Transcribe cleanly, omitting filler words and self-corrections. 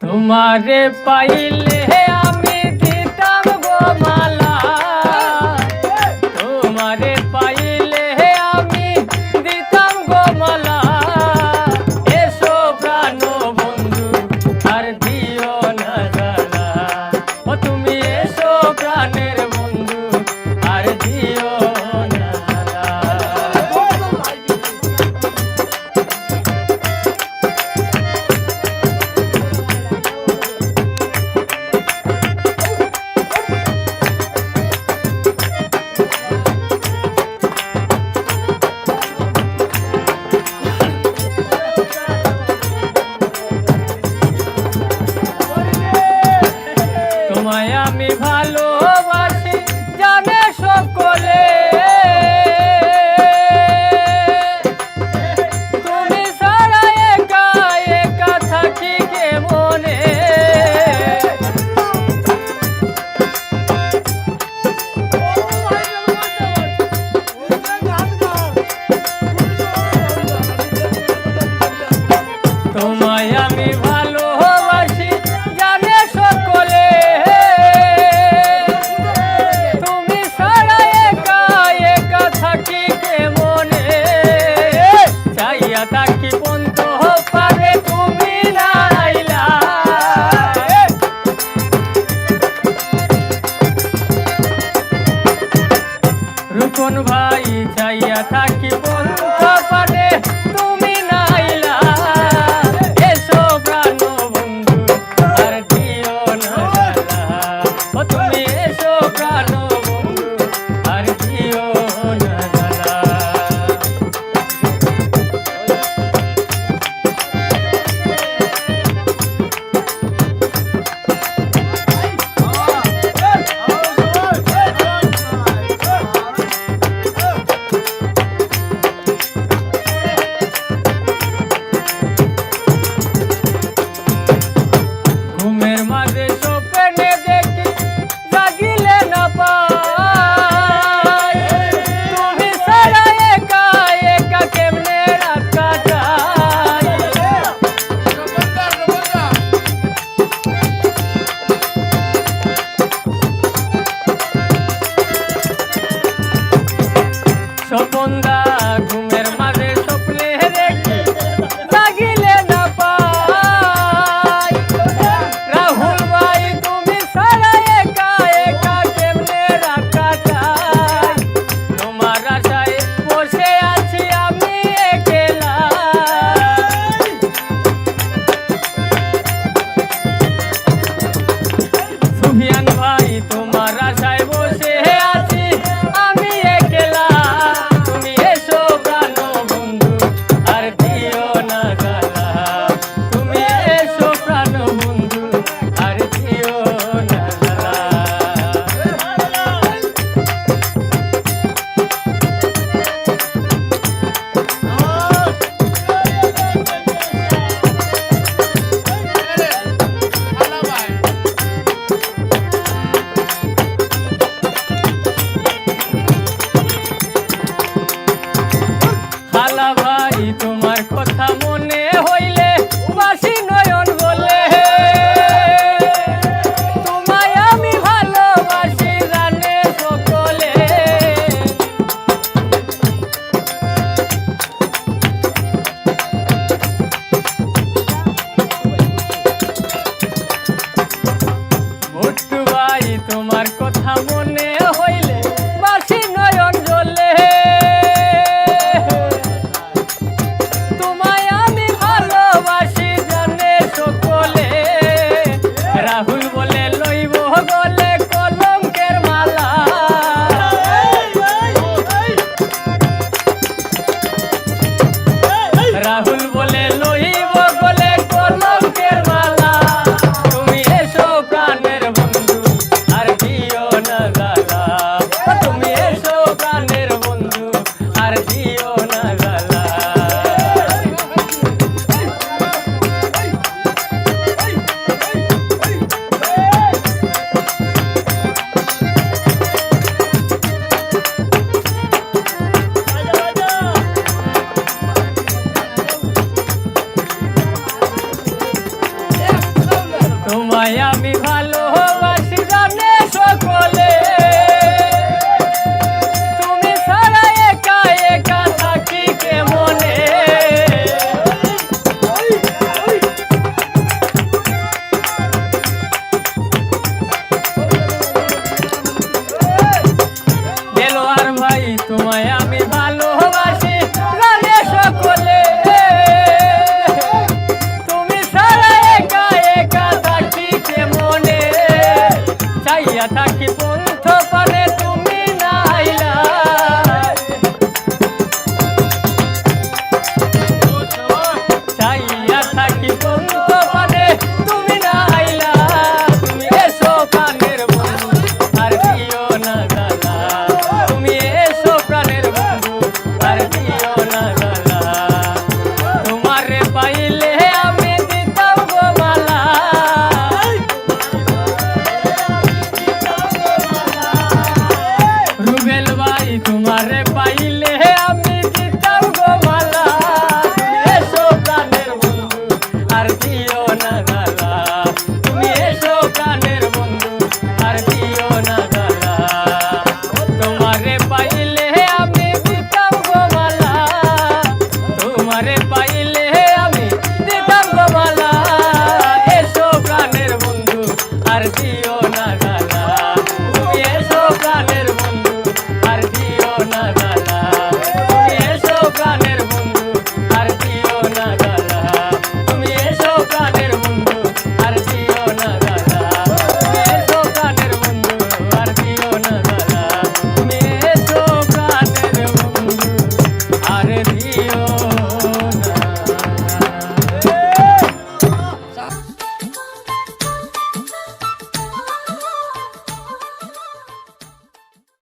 তোমারে পাইলে আমি দিতাম গো মালা, তোমারে পাইলে আমি দিতাম গো মালা। এসো প্রাণ বন্ধু আর দিও না জ্বালা, ও তুমি এসো প্রাণের বন্ধু আর দিও না জ্বালা। তোমায় আমি ভালোবাসি জানে সকলে, তুমি ছাড়া একা একা থাকি কেমনে। তোমায় আমি ভালোবাসি জানে সকলে, তুমি ছাড়া একা একা থাকি কেমনে। চাইয়া থাকি বন্ধ পারে তুমি না আইলা, রুকন ভাই চাইয়া থাকি বন্ধ পারে তুমি না আইলা। এসো প্রাণ বন্ধু আর দিও না জ্বালা, ও তুমি এসো প্রাণ বন্ধু আর দিও না জ্বালা। ঘুমের মাঝে স্বপ্নে দেখি জাগিলে না পাই, তুমি ছাড়া একা একা কেমনে রাত কাটাই। স্বপনদা ঘুমের মাঝে স্বপ্নে দেখি জাগিলে না পাই, রাহুল ভাই তুমি ছাড়া একা একা কেমনে রাত কাটাই। তোমার আশায় বসে আছি আমি একলা, সুফিয়ান ভাই তোমার আশায় বসে আছি আমি একলা। তুমি এসো প্রাণ বন্ধু আর দিও না জ্বালা, তুমি এসো প্রাণ বন্ধু আর দিও না জ্বালা। খালা ভাই তোমার কথা মনে হইলে বাসি নয়ন বলে, তোমায় আমি ভালোবাসি জানে সকলে। ভুট্টু ভাই তোমার কথা মনে হইলে বাসি নয়ন জ্বলে, তোমায় আমি ভালোবাসি জানে সকলে। রাহুল বলে লইব গলে কলঙ্কের মালা, রাহুল বলে লইব গলে কলঙ্কের মালা। তুমি এসো প্রাণের বন্ধু আর দিও না জ্বালা, তোমায় আমি ভালোবাসি জানে সকলে তুমি ছাড়া একা একা থাকি কেমনে দেলোয়ার ভাই তোমায় আমি ভালোবাসি জানে সকলে তুমি ছাড়া একা একা থাকি কেমনে চাইয়া থাকি